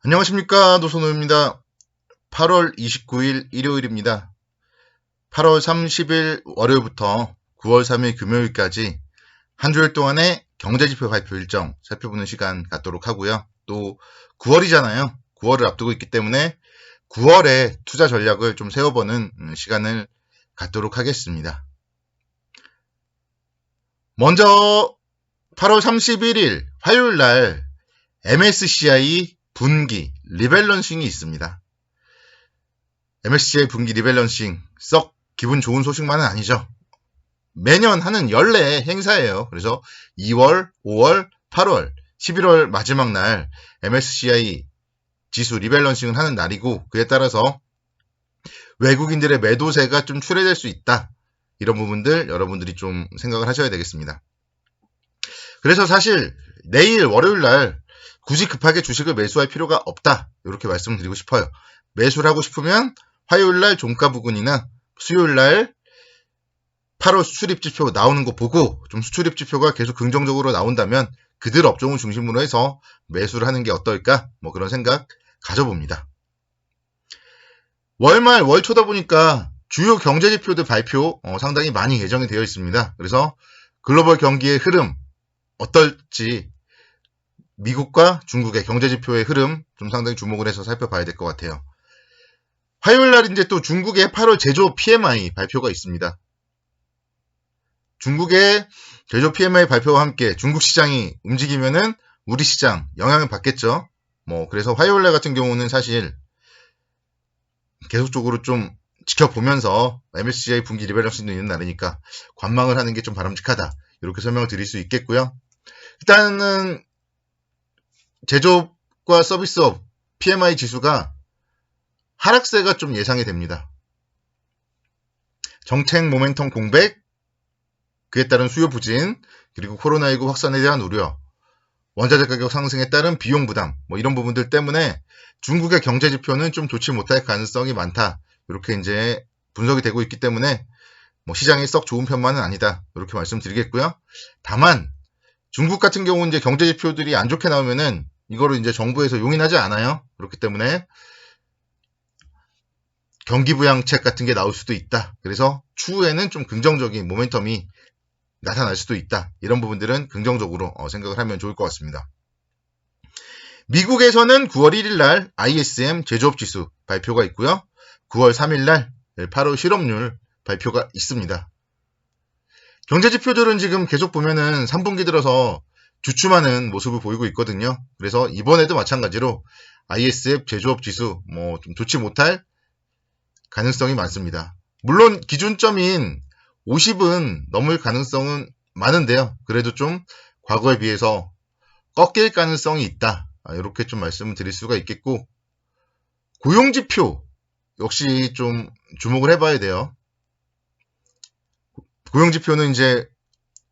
안녕하십니까, 노선호입니다. 8월 29일 일요일입니다. 8월 30일 월요일부터 9월 3일 금요일까지 한 주일 동안의 경제지표 발표 일정 살펴보는 시간 갖도록 하고요. 또 9월이잖아요. 9월을 앞두고 있기 때문에 9월에 투자 전략을 좀 세워보는 시간을 갖도록 하겠습니다. 먼저 8월 31일 화요일 날 MSCI 분기 리밸런싱이 있습니다. MSCI 분기 리밸런싱 썩 기분 좋은 소식만은 아니죠. 매년 하는 연례 행사예요. 그래서 2월, 5월, 8월, 11월 마지막 날 MSCI 지수 리밸런싱을 하는 날이고, 그에 따라서 외국인들의 매도세가 좀 출회될 수 있다. 이런 부분들 여러분들이 좀 생각을 하셔야 되겠습니다. 그래서 사실 내일 월요일 날 굳이 급하게 주식을 매수할 필요가 없다. 이렇게 말씀을 드리고 싶어요. 매수를 하고 싶으면 화요일 날 종가 부근이나 수요일 날 8월 수출입 지표 나오는 거 보고 좀 수출입 지표가 계속 긍정적으로 나온다면 그들 업종을 중심으로 해서 매수를 하는 게 어떨까? 뭐 그런 생각 가져봅니다. 월말 월초다 보니까 주요 경제 지표들 발표 상당히 많이 예정이 되어 있습니다. 그래서 글로벌 경기의 흐름 어떨지 미국과 중국의 경제지표의 흐름 좀 상당히 주목을 해서 살펴봐야 될 것 같아요. 화요일 날 이제 또 중국의 8월 제조업 PMI 발표가 있습니다. 중국의 제조업 PMI 발표와 함께 중국 시장이 움직이면은 우리 시장 영향을 받겠죠. 그래서 화요일 날 같은 경우는 사실 계속적으로 좀 지켜보면서 MSCI 분기 리밸런싱도 있는 날이니까 관망을 하는 게 좀 바람직하다. 이렇게 설명을 드릴 수 있겠고요. 일단은 제조업과 서비스업 PMI 지수가 하락세가 좀 예상이 됩니다. 정책 모멘텀 공백, 그에 따른 수요 부진, 그리고 코로나19 확산에 대한 우려, 원자재 가격 상승에 따른 비용 부담, 이런 부분들 때문에 중국의 경제 지표는 좀 좋지 못할 가능성이 많다. 이렇게 이제 분석이 되고 있기 때문에 시장이 썩 좋은 편만은 아니다. 이렇게 말씀드리겠고요. 다만 중국 같은 경우 이제 경제 지표들이 안 좋게 나오면은 이거를 이제 정부에서 용인하지 않아요. 그렇기 때문에 경기부양책 같은 게 나올 수도 있다. 그래서 추후에는 좀 긍정적인 모멘텀이 나타날 수도 있다. 이런 부분들은 긍정적으로 생각을 하면 좋을 것 같습니다. 미국에서는 9월 1일 날 ISM 제조업 지수 발표가 있고요. 9월 3일 날 8월 실업률 발표가 있습니다. 경제 지표들은 지금 계속 보면은 3분기 들어서 주춤하는 모습을 보이고 있거든요. 그래서 이번에도 마찬가지로 ISF 제조업 지수 좀 좋지 못할 가능성이 많습니다. 물론 기준점인 50은 넘을 가능성은 많은데요. 그래도 좀 과거에 비해서 꺾일 가능성이 있다. 이렇게 좀 말씀을 드릴 수가 있겠고, 고용지표 역시 좀 주목을 해봐야 돼요. 고용지표는 이제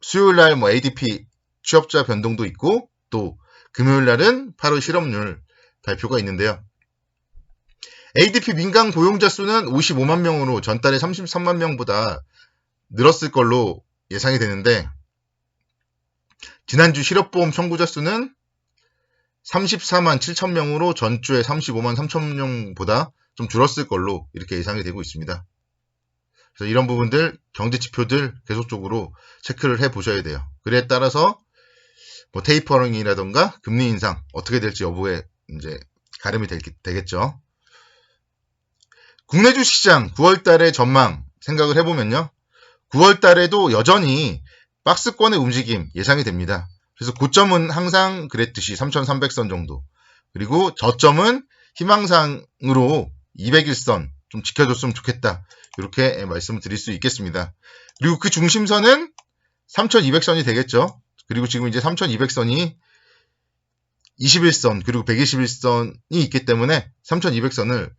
수요일 날 ADP 취업자 변동도 있고, 또 금요일 날은 8월 실업률 발표가 있는데요. ADP 민간 고용자 수는 55만 명으로 전달에 33만 명보다 늘었을 걸로 예상이 되는데, 지난주 실업보험 청구자 수는 34만 7천 명으로 전주에 35만 3천 명보다 좀 줄었을 걸로 이렇게 예상이 되고 있습니다. 그래서 이런 부분들, 경제 지표들 계속적으로 체크를 해 보셔야 돼요. 그에 따라서 테이퍼링이라던가 금리 인상 어떻게 될지 여부에 이제 가름이 되겠죠. 국내 주식시장 9월 달의 전망 생각을 해보면요. 9월 달에도 여전히 박스권의 움직임 예상이 됩니다. 그래서 고점은 항상 그랬듯이 3,300선 정도. 그리고 저점은 희망상으로 200일선 좀 지켜줬으면 좋겠다. 이렇게 말씀을 드릴 수 있겠습니다. 그리고 그 중심선은 3,200선이 되겠죠. 그리고 지금 이제 3,200선이 21선 그리고 121선이 있기 때문에 3,200선을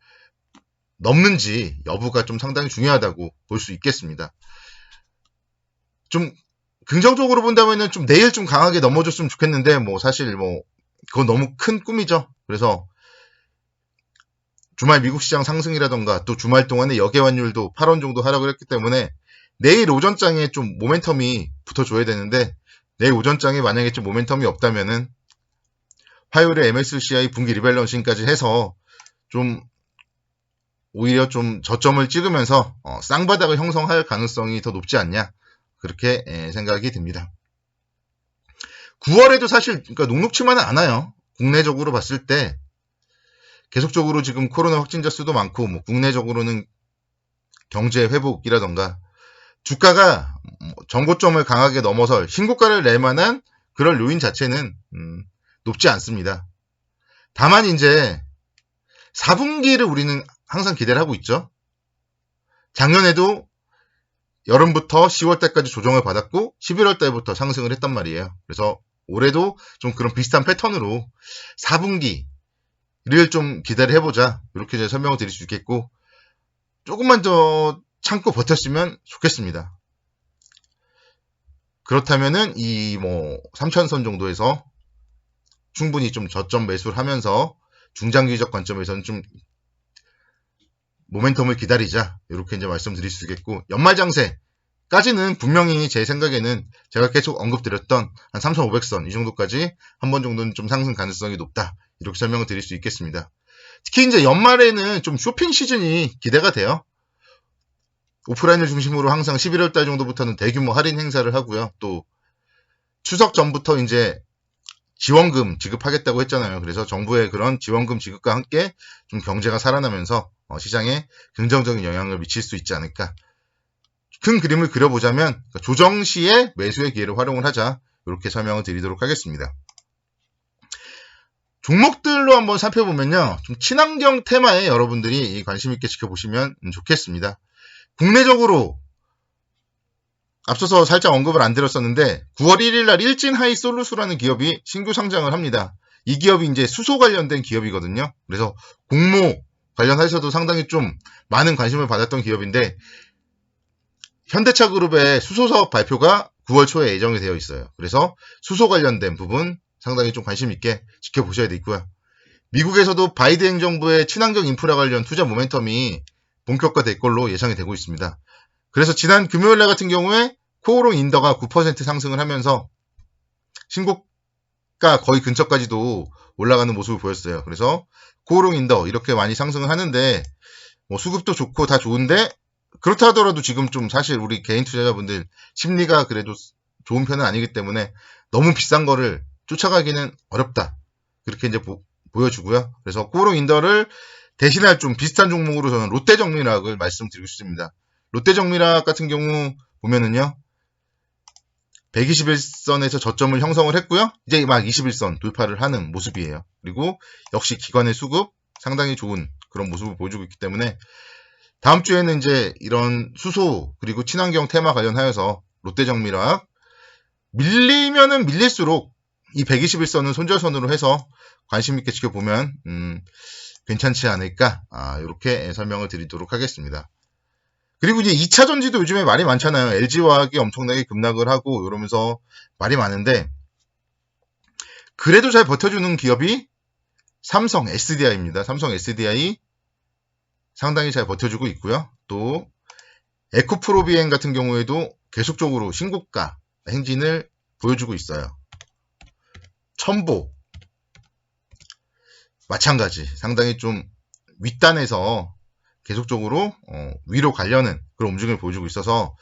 넘는지 여부가 좀 상당히 중요하다고 볼 수 있겠습니다. 좀 긍정적으로 본다면은 좀 내일 좀 강하게 넘어졌으면 좋겠는데 사실 그건 너무 큰 꿈이죠. 그래서 주말 미국 시장 상승이라던가 또 주말 동안에 여계환율도 8원 정도 하락을 했기 때문에 내일 오전장에 좀 모멘텀이 붙어줘야 되는데 내일 오전장에 만약에 좀 모멘텀이 없다면은 화요일에 MSCI 분기 리밸런싱까지 해서 좀 오히려 좀 저점을 찍으면서 쌍바닥을 형성할 가능성이 더 높지 않냐, 그렇게 생각이 듭니다. 9월에도 사실 그러니까 녹록치만은 않아요. 국내적으로 봤을 때 계속적으로 지금 코로나 확진자 수도 많고, 뭐 국내적으로는 경제 회복이라던가 주가가 전고점을 강하게 넘어설 신고가를 낼 만한 그럴 요인 자체는 높지 않습니다. 다만 이제 4분기를 우리는 항상 기대를 하고 있죠. 작년에도 여름부터 10월 달까지 조정을 받았고 11월 달부터 상승을 했단 말이에요. 그래서 올해도 좀 그런 비슷한 패턴으로 4분기를 좀 기대를 해보자, 이렇게 이제 설명을 드릴 수 있겠고, 조금만 더 참고 버텼으면 좋겠습니다. 그렇다면은 이 뭐 3,000선 정도에서 충분히 좀 저점 매수를 하면서 중장기적 관점에서는 좀 모멘텀을 기다리자, 이렇게 이제 말씀드릴 수 있겠고, 연말장세까지는 분명히 제 생각에는 제가 계속 언급드렸던 한 3,500선 이 정도까지 한 번 정도는 좀 상승 가능성이 높다, 이렇게 설명을 드릴 수 있겠습니다. 특히 이제 연말에는 좀 쇼핑 시즌이 기대가 돼요. 오프라인을 중심으로 항상 11월 달 정도부터는 대규모 할인 행사를 하고요. 또 추석 전부터 이제 지원금 지급하겠다고 했잖아요. 그래서 정부의 그런 지원금 지급과 함께 좀 경제가 살아나면서 시장에 긍정적인 영향을 미칠 수 있지 않을까. 큰 그림을 그려보자면 조정 시에 매수의 기회를 활용을 하자, 이렇게 설명을 드리도록 하겠습니다. 종목들로 한번 살펴보면요, 좀 친환경 테마에 여러분들이 관심 있게 지켜보시면 좋겠습니다. 국내적으로 앞서서 살짝 언급을 안 드렸었는데 9월 1일 날 일진하이솔루스라는 기업이 신규 상장을 합니다. 이 기업이 이제 수소 관련된 기업이거든요. 그래서 공모 관련해서도 상당히 좀 많은 관심을 받았던 기업인데, 현대차 그룹의 수소 사업 발표가 9월 초에 예정이 되어 있어요. 그래서 수소 관련된 부분 상당히 좀 관심 있게 지켜보셔야 되고요. 미국에서도 바이든 행정부의 친환경 인프라 관련 투자 모멘텀이 본격화될 걸로 예상이 되고 있습니다. 그래서 지난 금요일날 같은 경우에 코오롱 인더가 9% 상승을 하면서 신고가 거의 근처까지도 올라가는 모습을 보였어요. 그래서 코오롱 인더 이렇게 많이 상승을 하는데, 뭐 수급도 좋고 다 좋은데, 그렇다 하더라도 지금 좀 사실 우리 개인 투자자분들 심리가 그래도 좋은 편은 아니기 때문에 너무 비싼 거를 쫓아가기는 어렵다, 그렇게 이제 보여주고요. 그래서 코오롱 인더를 대신할 좀 비슷한 종목으로 저는 롯데정밀학을 말씀드리고 싶습니다. 롯데정밀학 같은 경우 보면은요, 121선에서 저점을 형성을 했고요. 이제 막 21선 돌파를 하는 모습이에요. 그리고 역시 기관의 수급 상당히 좋은 그런 모습을 보여주고 있기 때문에 다음 주에는 이제 이런 수소 그리고 친환경 테마 관련하여서 롯데정밀학 밀리면은 밀릴수록 이 121선은 손절선으로 해서 관심 있게 지켜보면 괜찮지 않을까, 이렇게 설명을 드리도록 하겠습니다. 그리고 이제 2차 전지도 요즘에 말이 많잖아요. LG화학이 엄청나게 급락을 하고 이러면서 말이 많은데, 그래도 잘 버텨주는 기업이 삼성 SDI입니다. 삼성 SDI 상당히 잘 버텨주고 있고요. 또 에코프로비엔 같은 경우에도 계속적으로 신고가 행진을 보여주고 있어요. 첨보 마찬가지 상당히 좀 윗단에서 계속적으로 위로 가려는 그런 움직임을 보여주고 있어서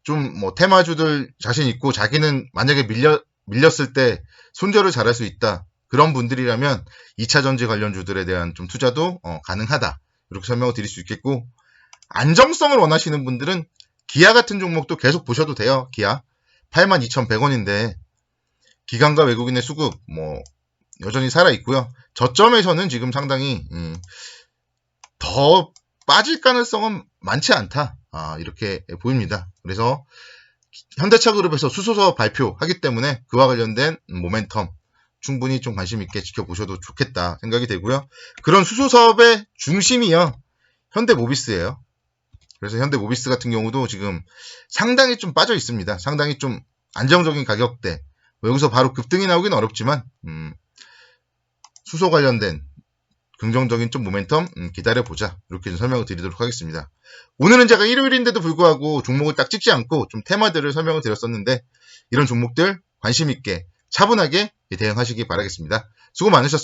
좀 뭐 테마주들 자신 있고 자기는 만약에 밀렸을 때 손절을 잘할 수 있다, 그런 분들이라면 2차 전지 관련주들에 대한 좀 투자도 가능하다, 이렇게 설명을 드릴 수 있겠고, 안정성을 원하시는 분들은 기아 같은 종목도 계속 보셔도 돼요. 기아 82,100원인데 기관과 외국인의 수급 뭐 여전히 살아 있고요. 저점에서는 지금 상당히 더 빠질 가능성은 많지 않다, 이렇게 보입니다. 그래서 현대차 그룹에서 수소사업 발표하기 때문에 그와 관련된 모멘텀 충분히 좀 관심 있게 지켜보셔도 좋겠다 생각이 되고요. 그런 수소사업의 중심이요, 현대모비스예요. 그래서 현대모비스 같은 경우도 지금 상당히 좀 빠져 있습니다. 상당히 좀 안정적인 가격대, 여기서 바로 급등이 나오긴 어렵지만 수소 관련된 긍정적인 좀 모멘텀 기다려보자, 이렇게 좀 설명을 드리도록 하겠습니다. 오늘은 제가 일요일인데도 불구하고 종목을 딱 찍지 않고 좀 테마들을 설명을 드렸었는데, 이런 종목들 관심 있게 차분하게 대응하시기 바라겠습니다. 수고 많으셨습니다.